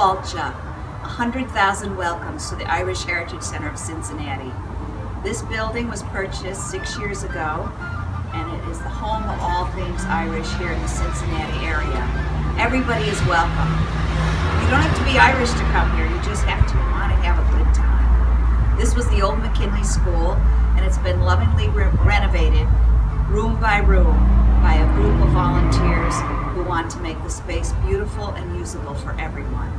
culture, 100,000 welcomes to the Irish Heritage Center of Cincinnati. This building was purchased 6 years ago, and it is the home of all things Irish here in the Cincinnati area. Everybody is welcome. You don't have to be Irish to come here, you just have to want to have a good time. This was the old McKinley School, and it's been lovingly renovated room by room by a group of volunteers who want to make the space beautiful and usable for everyone.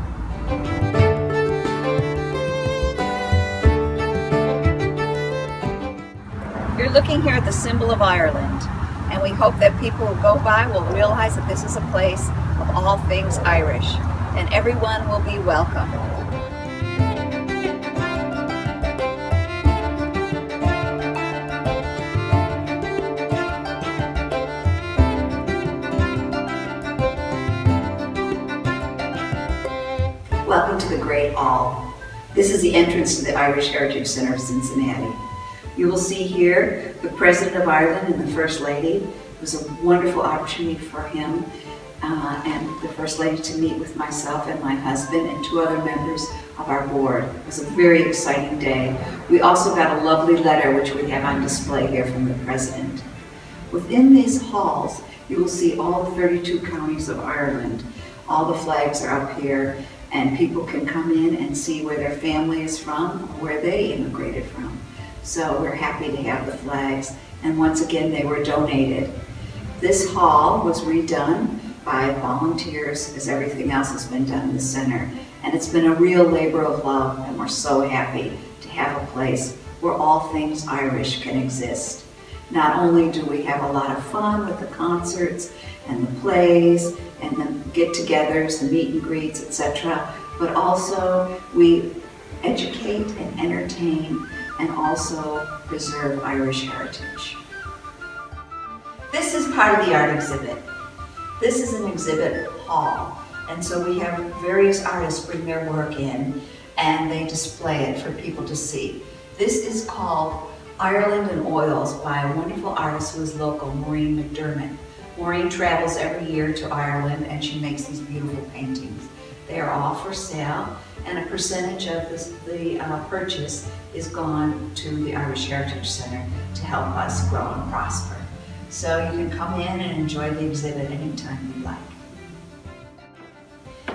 You're looking here at the symbol of Ireland, and we hope that people who go by will realize that this is a place of all things Irish, and everyone will be welcome. Welcome to the Great Hall. This is the entrance to the Irish Heritage Center of Cincinnati. You will see here the President of Ireland and the First Lady. It was a wonderful opportunity for him and the First Lady to meet with myself and my husband and 2 other members of our board. It was a very exciting day. We also got a lovely letter which we have on display here from the President. Within these halls, you will see all the 32 counties of Ireland. All the flags are up here, and people can come in and see where their family is from, or where they immigrated from. So we're happy to have the flags, and once again they were donated. This hall was redone by volunteers, as everything else has been done in the center, and it's been a real labor of love, and we're so happy to have a place where all things Irish can exist. Not only do we have a lot of fun with the concerts and the plays and the get-togethers, the meet and greets, etc., but also we educate and entertain and also preserve Irish heritage. This is part of the art exhibit. This is an exhibit hall, and so we have various artists bring their work in and they display it for people to see. This is called Ireland in Oils by a wonderful artist who is local, Maureen McDermott. Maureen travels every year to Ireland and she makes these beautiful paintings. They are all for sale, and a percentage of the purchase is gone to the Irish Heritage Center to help us grow and prosper. So you can come in and enjoy the exhibit anytime you like.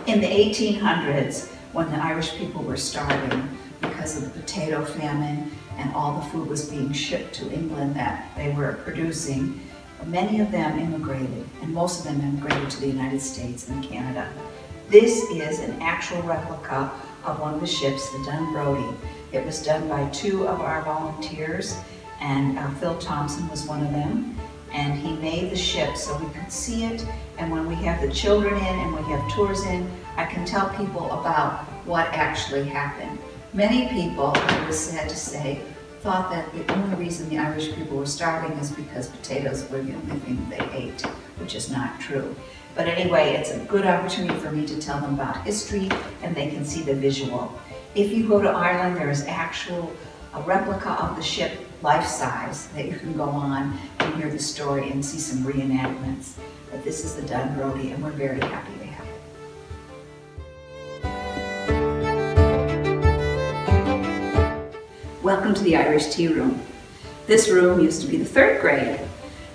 In the 1800s, when the Irish people were starving because of the potato famine and all the food was being shipped to England that they were producing, many of them immigrated, and most of them immigrated to the United States and Canada. This is an actual replica of one of the ships, the Dunbrody. It was done by 2 of our volunteers, and Phil Thompson was one of them, and he made the ship so we could see it, and when we have the children in and we have tours in, I can tell people about what actually happened. Many people, it was sad to say, thought that the only reason the Irish people were starving is because potatoes were the only thing they ate, which is not true. But anyway, it's a good opportunity for me to tell them about history, and they can see the visual. If you go to Ireland, there is a replica of the ship, life-size, that you can go on and hear the story and see some reenactments. But this is the Dunbrody, and we're very happy to have it. Welcome to the Irish Tea Room. This room used to be the 3rd grade.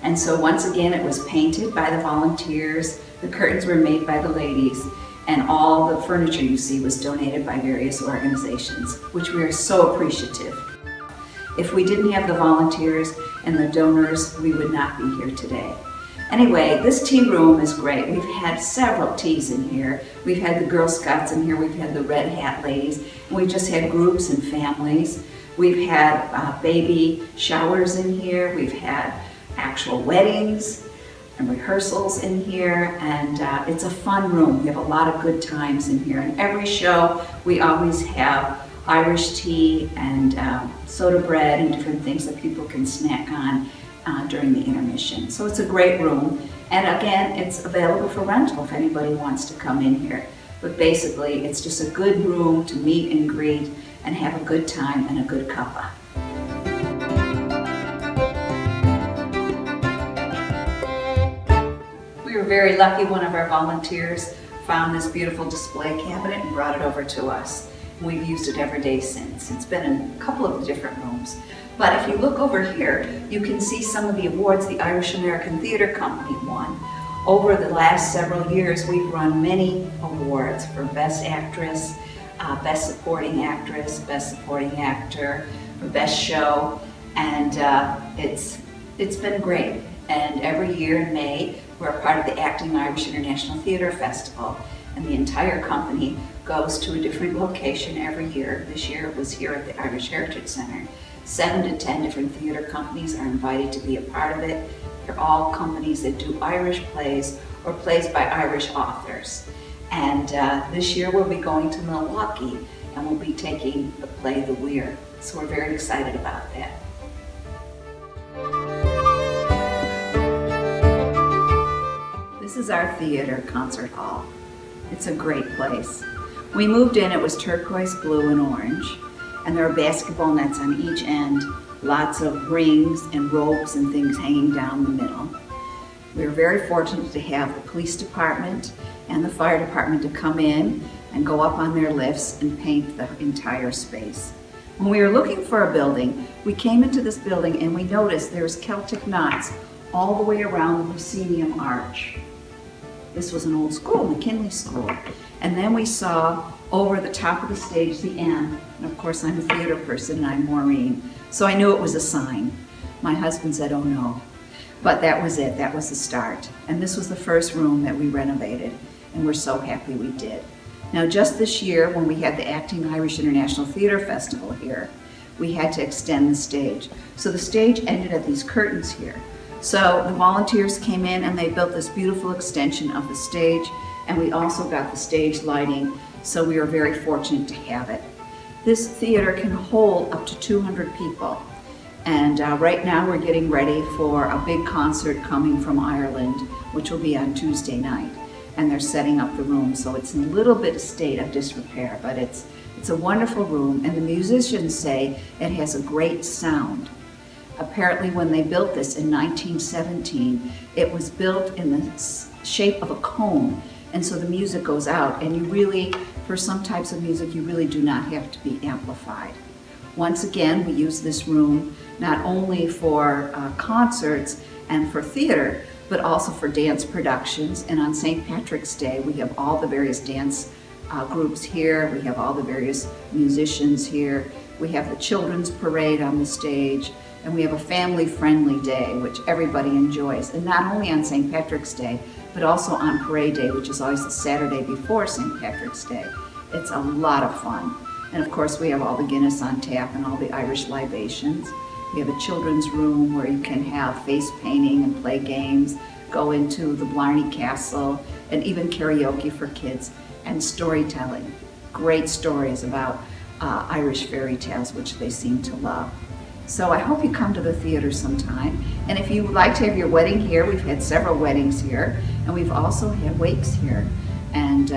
And so once again, it was painted by the volunteers, the curtains were made by the ladies, and all the furniture you see was donated by various organizations, which we are so appreciative. If we didn't have the volunteers and the donors, we would not be here today. Anyway, this tea room is great. We've had several teas in here. We've had the Girl Scouts in here, we've had the Red Hat ladies, and we've just had groups and families. We've had baby showers in here, we've had actual weddings and rehearsals in here, and it's a fun room. We have a lot of good times in here. And every show, we always have Irish tea and soda bread and different things that people can snack on during the intermission. So it's a great room. And again, it's available for rental if anybody wants to come in here. But basically, it's just a good room to meet and greet and have a good time and a good cuppa. We were very lucky. One of our volunteers found this beautiful display cabinet and brought it over to us. We've used it every day since. It's been in a couple of different rooms. But if you look over here, you can see some of the awards the Irish American Theatre Company won. Over the last several years, we've run many awards for Best Actress, Best Supporting Actress, Best Supporting Actor, for Best Show, and it's been great. And every year in May, we're a part of the Acting Irish International Theatre Festival, and the entire company goes to a different location every year. This year it was here at the Irish Heritage Center. 7 to 10 different theatre companies are invited to be a part of it. They're all companies that do Irish plays or plays by Irish authors. And this year we'll be going to Milwaukee and we'll be taking the play The Weir. So we're very excited about that. This is our theater concert hall. It's a great place. We moved in, it was turquoise blue and orange, and there are basketball nets on each end, lots of rings and ropes and things hanging down the middle. We were very fortunate to have the police department and the fire department to come in and go up on their lifts and paint the entire space. When we were looking for a building, we came into this building and we noticed there was Celtic knots all the way around the proscenium arch. This was an old school, McKinley School. And then we saw over the top of the stage the M, and of course I'm a theater person and I'm Maureen, so I knew it was a sign. My husband said, oh no. But that was it, that was the start. And this was the first room that we renovated, and we're so happy we did. Now just this year, when we had the Acting Irish International Theatre Festival here, we had to extend the stage. So the stage ended at these curtains here. So the volunteers came in and they built this beautiful extension of the stage, and we also got the stage lighting, so we were very fortunate to have it. This theater can hold up to 200 people, and right now we're getting ready for a big concert coming from Ireland, which will be on Tuesday night, and they're setting up the room, so it's in a little bit of state of disrepair, but it's a wonderful room, and the musicians say it has a great sound. Apparently when they built this in 1917, it was built in the shape of a cone, and so the music goes out, and you really, for some types of music, you really do not have to be amplified. Once again, we use this room not only for concerts and for theater, but also for dance productions, and on St. Patrick's Day, we have all the various dance groups here, we have all the various musicians here, we have the children's parade on the stage, and we have a family-friendly day, which everybody enjoys. And not only on St. Patrick's Day, but also on Parade Day, which is always the Saturday before St. Patrick's Day. It's a lot of fun. And of course, we have all the Guinness on tap and all the Irish libations. We have a children's room where you can have face painting and play games, go into the Blarney Castle, and even karaoke for kids, and storytelling. Great stories about Irish fairy tales, which they seem to love. So I hope you come to the theater sometime. And if you would like to have your wedding here, we've had several weddings here, and we've also had wakes here. And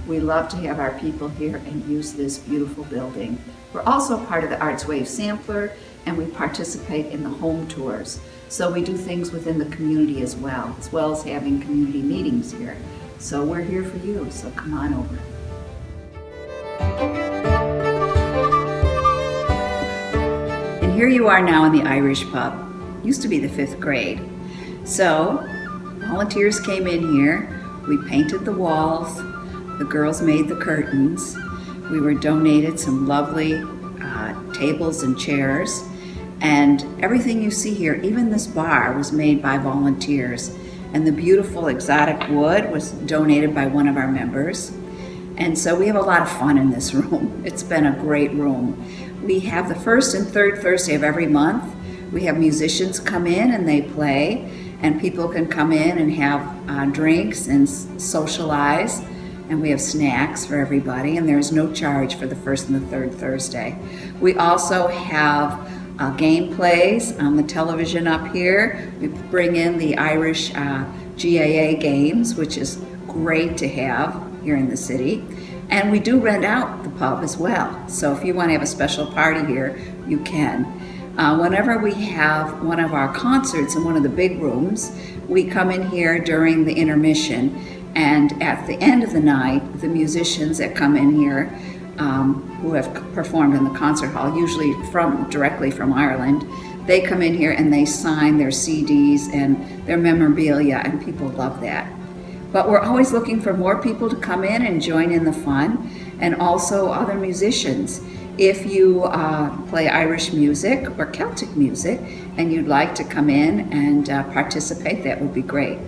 we love to have our people here and use this beautiful building. We're also part of the Arts Wave Sampler, and we participate in the home tours. So we do things within the community as well as having community meetings here. So we're here for you, so come on over. Here you are now in the Irish pub. Used to be the 5th grade. So volunteers came in here, we painted the walls, the girls made the curtains, we were donated some lovely tables and chairs, and everything you see here, even this bar, was made by volunteers, and the beautiful exotic wood was donated by one of our members. And so we have a lot of fun in this room. It's been a great room. We have the 1st and 3rd Thursday of every month. We have musicians come in and they play, and people can come in and have drinks and socialize, and we have snacks for everybody, and there's no charge for the 1st and the 3rd Thursday. We also have game plays on the television up here. We bring in the Irish GAA games, which is great to have here in the city. And we do rent out the pub as well. So if you want to have a special party here, you can. Whenever we have one of our concerts in one of the big rooms, we come in here during the intermission And at the end of the night, the musicians that come in here, who have performed in the concert hall, usually directly from Ireland, they come in here and they sign their CDs and their memorabilia, and people love that. But we're always looking for more people to come in and join in the fun, and also other musicians. If you play Irish music or Celtic music and you'd like to come in and participate, that would be great.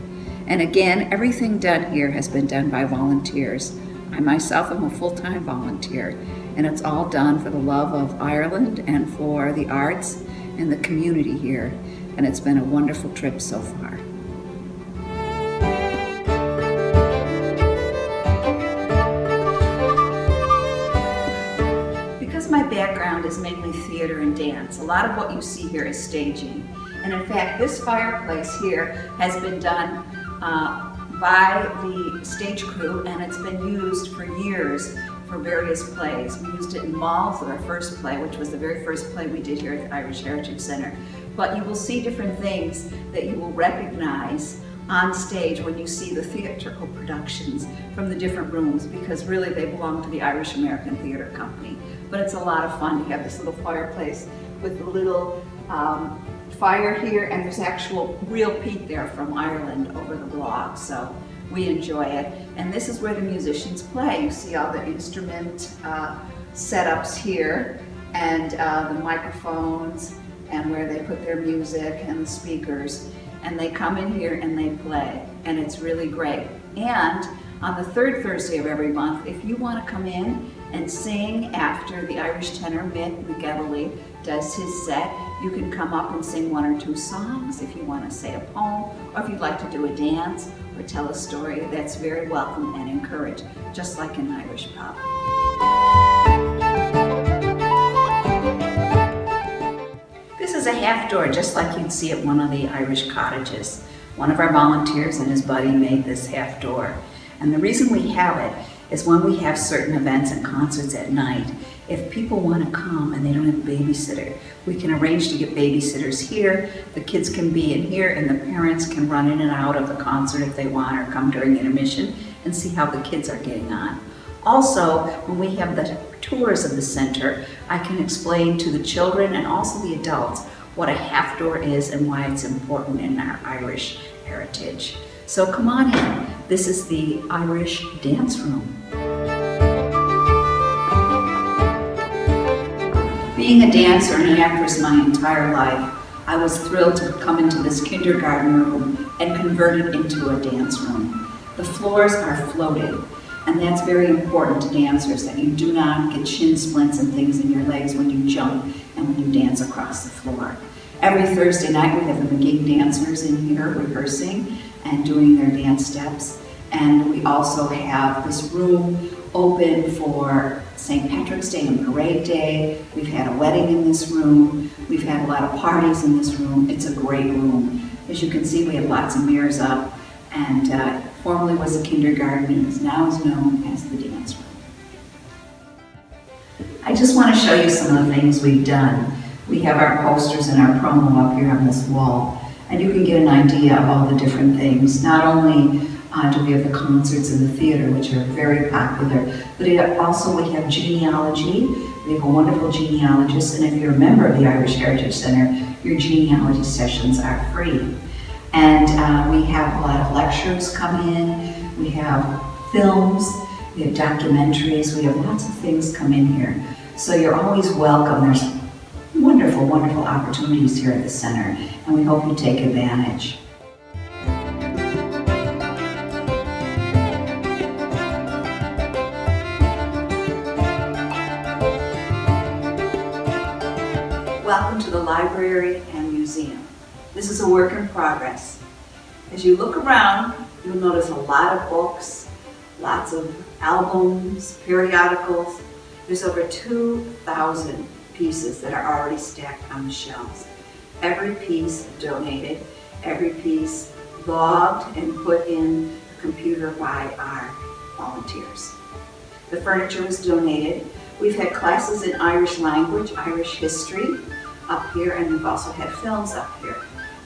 And again, everything done here has been done by volunteers. I myself am a full-time volunteer, and it's all done for the love of Ireland and for the arts and the community here. And it's been a wonderful trip so far. Because my background is mainly theater and dance, a lot of what you see here is staging. And in fact, this fireplace here has been done by the stage crew, and it's been used for years for various plays. We used it in Malls with our first play, which was the very first play we did here at the Irish Heritage Center. But you will see different things that you will recognize on stage when you see the theatrical productions from the different rooms, because really they belong to the Irish American Theater Company. But it's a lot of fun to have this little fireplace with the little fire here, and there's actual real peat there from Ireland over the block, so we enjoy it. And this is where the musicians play. You see all the instrument setups here, and the microphones, and where they put their music and the speakers, and they come in here and they play, and it's really great. And on the third Thursday of every month, if you want to come in and sing after the Irish tenor Mick McGillivray does his set, you can come up and sing one or two songs. If you want to say a poem, or if you'd like to do a dance or tell a story, that's very welcome and encouraged, just like an Irish pub. This is a half door, just like you'd see at one of the Irish cottages. One of our volunteers and his buddy made this half door. And the reason we have it is when we have certain events and concerts at night, if people want to come and they don't have a babysitter, we can arrange to get babysitters here. The kids can be in here, and the parents can run in and out of the concert if they want, or come during intermission and see how the kids are getting on. Also, when we have the tours of the center, I can explain to the children and also the adults what a half door is and why it's important in our Irish heritage. So come on in. This is the Irish dance room. Being a dancer and an actress my entire life, I was thrilled to come into this kindergarten room and convert it into a dance room. The floors are floated, and that's very important to dancers, that you do not get shin splints and things in your legs when you jump and when you dance across the floor. Every Thursday night we have the McGee dancers in here rehearsing and doing their dance steps. And we also have this room open for St. Patrick's Day and Parade Day. We've had a wedding in this room. We've had a lot of parties in this room. It's a great room. As you can see, we have lots of mirrors up, and formerly was a kindergarten and is now known as the dance room. I just want to show you some of the things we've done. We have our posters and our promo up here on this wall, and you can get an idea of all the different things. Not only do we have the concerts in the theater, which are very popular, but also we have genealogy. We have a wonderful genealogist, and if you're a member of the Irish Heritage Center, your genealogy sessions are free. And we have a lot of lectures come in, we have films, we have documentaries, we have lots of things come in here. So you're always welcome. There's wonderful, wonderful opportunities here at the center, and we hope you take advantage. Welcome to the library and museum. This is a work in progress. As you look around, you'll notice a lot of books, lots of albums, periodicals. There's over 2,000 pieces that are already stacked on the shelves. Every piece donated, every piece logged and put in the computer by our volunteers. The furniture was donated. We've had classes in Irish language, Irish history up here, and we've also had films up here.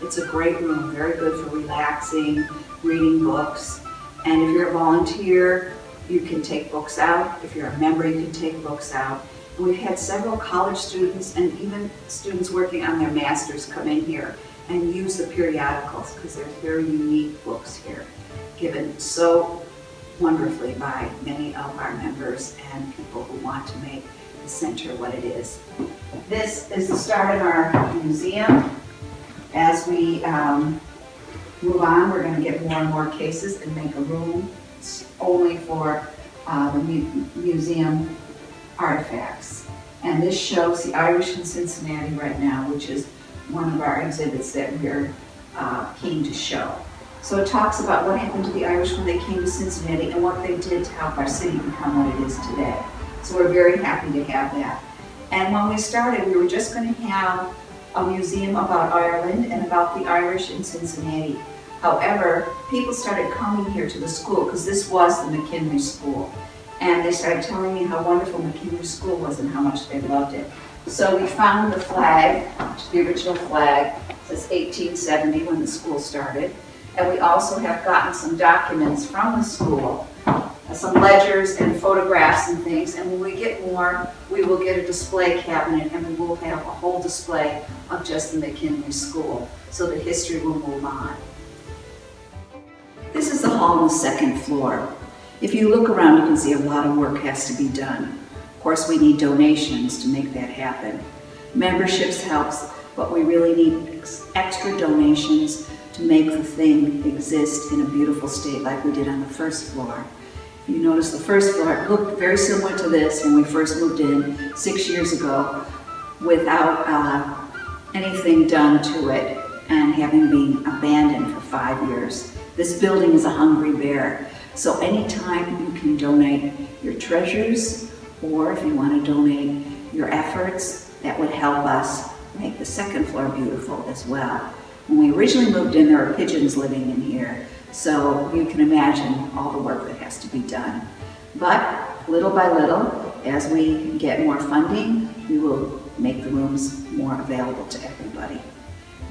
It's a great room, very good for relaxing, reading books, And if you're a volunteer, you can take books out. If you're a member, you can take books out. And we've had several college students and even students working on their masters come in here and use the periodicals because there's very unique books here, given so wonderfully by many of our members and people who want to make the center what it is. This is the start of our museum. As we move on, we're going to get more and more cases and make a room only for the museum artifacts. And this shows the Irish in Cincinnati right now, which is one of our exhibits that we're keen to show. So it talks about what happened to the Irish when they came to Cincinnati and what they did to help our city become what it is today. So we're very happy to have that. And when we started, we were just going to have a museum about Ireland and about the Irish in Cincinnati. However, people started coming here to the school because this was the McKinley School. And they started telling me how wonderful McKinley School was and how much they loved it. So we found the flag, which is the original flag. It says 1870 when the school started. And we also have gotten some documents from the school, some ledgers and photographs and things. And when we get more, we will get a display cabinet and we will have a whole display of just the McKinley School so that history will move on. This is the hall on the second floor. If you look around, you can see a lot of work has to be done. Of course, we need donations to make that happen. Memberships helps, but we really need extra donations to make the thing exist in a beautiful state like we did on the first floor. If you notice the first floor, it looked very similar to this when we first moved in 6 years ago without anything done to it and having been abandoned for 5 years. This building is a hungry bear. So anytime you can donate your treasures, or if you want to donate your efforts, that would help us make the second floor beautiful as well. When we originally moved in, there were pigeons living in here. So you can imagine all the work that has to be done. But little by little, as we get more funding, we will make the rooms more available to everybody.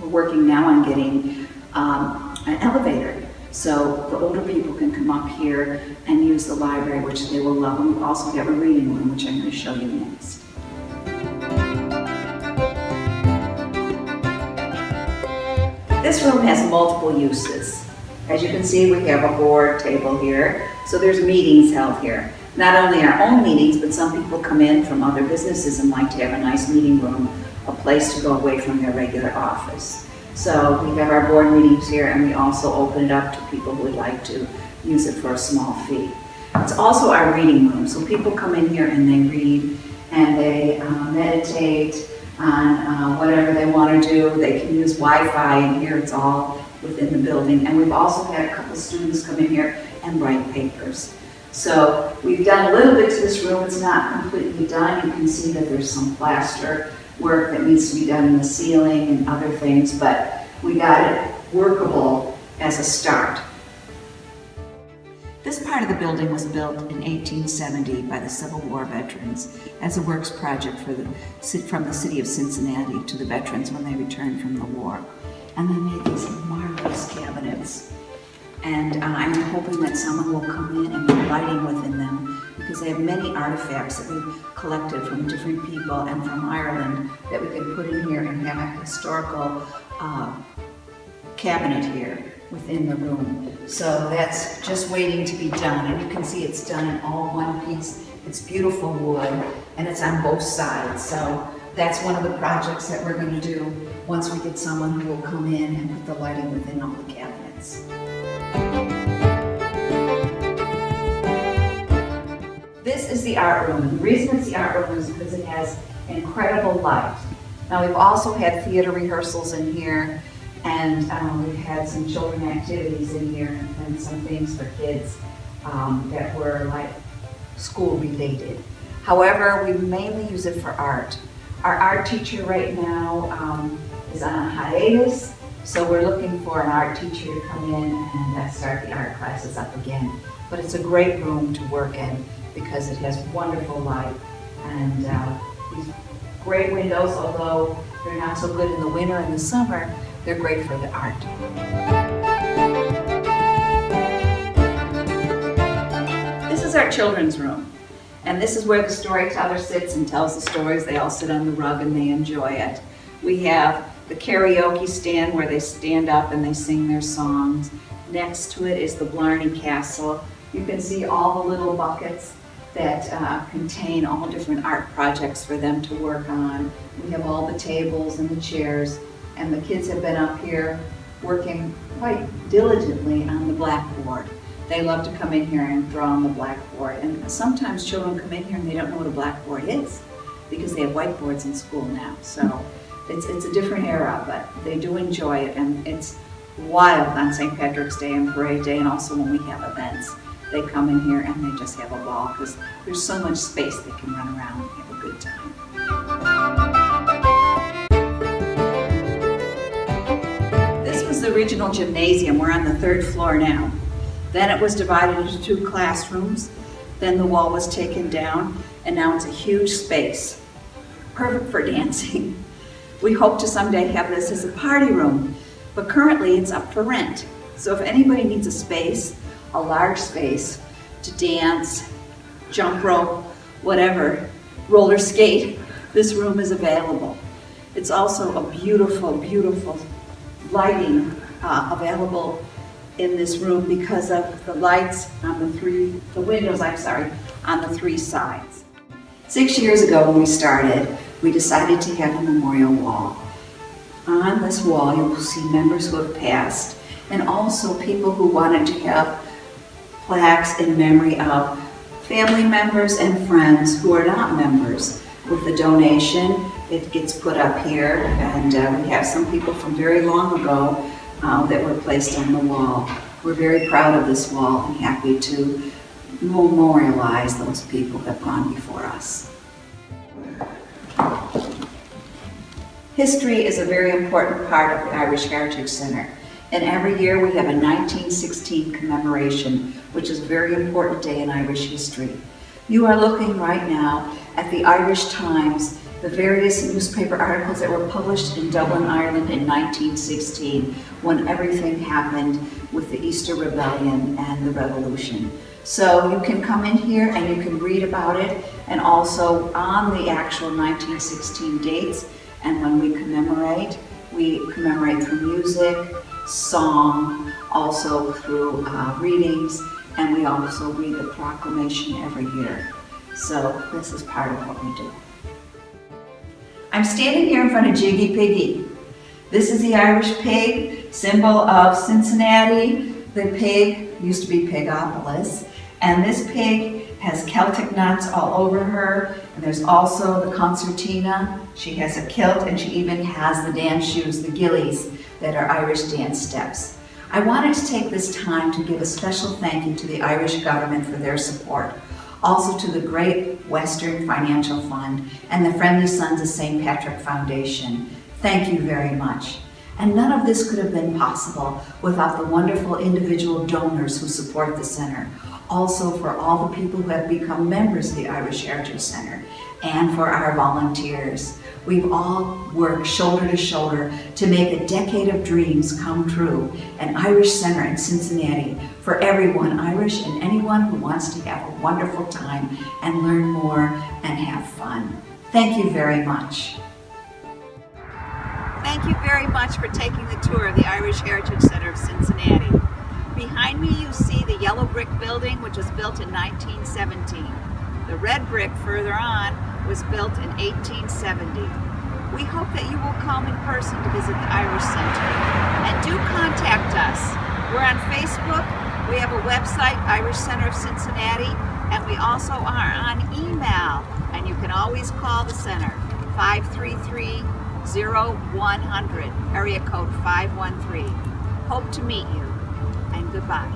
We're working now on getting an elevator. So the older people can come up here and use the library, which they will love. And we also have a reading room, which I'm going to show you next. This room has multiple uses. As you can see, we have a board table here. So there's meetings held here. Not only our own meetings, but some people come in from other businesses and like to have a nice meeting room, a place to go away from their regular office. So we have our board meetings here, and we also open it up to people who would like to use it for a small fee. It's also our reading room, so people come in here and they read and they meditate on whatever they want to do. They can use Wi-Fi in here, it's all within the building. And we've also had a couple students come in here and write papers. So we've done a little bit to this room. It's not completely done. You can see that there's some plaster work that needs to be done in the ceiling and other things, but we got it workable as a start. This part of the building was built in 1870 by the Civil War veterans as a works project from the city of Cincinnati to the veterans when they returned from the war. And they made these marvelous cabinets. And I'm hoping that someone will come in and put lighting within them because they have many artifacts that we've collected from different people and from Ireland that we can put in here and have a historical cabinet here within the room. So that's just waiting to be done. And you can see it's done in all one piece. It's beautiful wood and it's on both sides. So that's one of the projects that we're going to do once we get someone who will come in and put the lighting within all the cabinets. This is the art room. The reason it's the art room is because it has incredible light. Now we've also had theater rehearsals in here, and we've had some children activities in here and some things for kids that were like school related. However, we mainly use it for art. Our art teacher right now is on a hiatus, so we're looking for an art teacher to come in and start the art classes up again. But it's a great room to work in because it has wonderful light and these great windows, although they're not so good in the winter and the summer, they're great for the art. is our children's room. And this is where the storyteller sits and tells the stories. They all sit on the rug and they enjoy it. We have the karaoke stand where they stand up and they sing their songs. Next to it is the Blarney Castle. You can see all the little buckets that contain all different art projects for them to work on. We have all the tables and the chairs, and the kids have been up here working quite diligently on the blackboard. They love to come in here and draw on the blackboard, and sometimes children come in here and they don't know what a blackboard is because they have whiteboards in school now. So it's a different era, but they do enjoy it, and it's wild on St. Patrick's Day and Parade Day, and also when we have events. They come in here and they just have a ball because there's so much space they can run around and have a good time. This was the original gymnasium. We're on the 3rd floor now. Then it was divided into 2 classrooms. Then the wall was taken down, and now it's a huge space. Perfect for dancing. We hope to someday have this as a party room, but currently it's up for rent. So if anybody needs a space, a large space to dance, jump rope, whatever, roller skate, this room is available. It's also a beautiful, beautiful lighting available in this room because of the lights on the windows, on the 3 sides. 6 years ago when we started, we decided to have a memorial wall. On this wall, you will see members who have passed, and also people who wanted to have plaques in memory of family members and friends who are not members. With the donation, it gets put up here, and we have some people from very long ago that were placed on the wall. We're very proud of this wall and happy to memorialize those people that have gone before us. History is a very important part of the Irish Heritage Center, and every year we have a 1916 commemoration, which is a very important day in Irish history. You are looking right now at the Irish Times, the various newspaper articles that were published in Dublin, Ireland in 1916, when everything happened with the Easter Rebellion and the Revolution. So you can come in here and you can read about it, and also on the actual 1916 dates. And when we commemorate through music, song, also through readings, and we also read the proclamation every year. So this is part of what we do. I'm standing here in front of Jiggy Piggy. This is the Irish pig, symbol of Cincinnati. The pig used to be Pigopolis, and this pig has Celtic knots all over her, and there's also the concertina. She has a kilt, and she even has the dance shoes, the gillies, that are Irish dance steps. I wanted to take this time to give a special thank you to the Irish government for their support, also to the Great Western Financial Fund and the Friendly Sons of St. Patrick Foundation. Thank you very much. And none of this could have been possible without the wonderful individual donors who support the center. Also for all the people who have become members of the Irish Heritage Center, and for our volunteers. We've all worked shoulder to shoulder to make a decade of dreams come true, an Irish center in Cincinnati for everyone Irish and anyone who wants to have a wonderful time and learn more and have fun. Thank you very much. Thank you very much for taking the tour of the Irish Heritage Center of Cincinnati. Behind me you see the yellow brick building, which was built in 1917. The red brick further on was built in 1870. We hope that you will come in person to visit the Irish Center. And do contact us. We're on Facebook, we have a website, Irish Center of Cincinnati, and we also are on email. And you can always call the center, 533-0100, area code 513. Hope to meet you, and goodbye.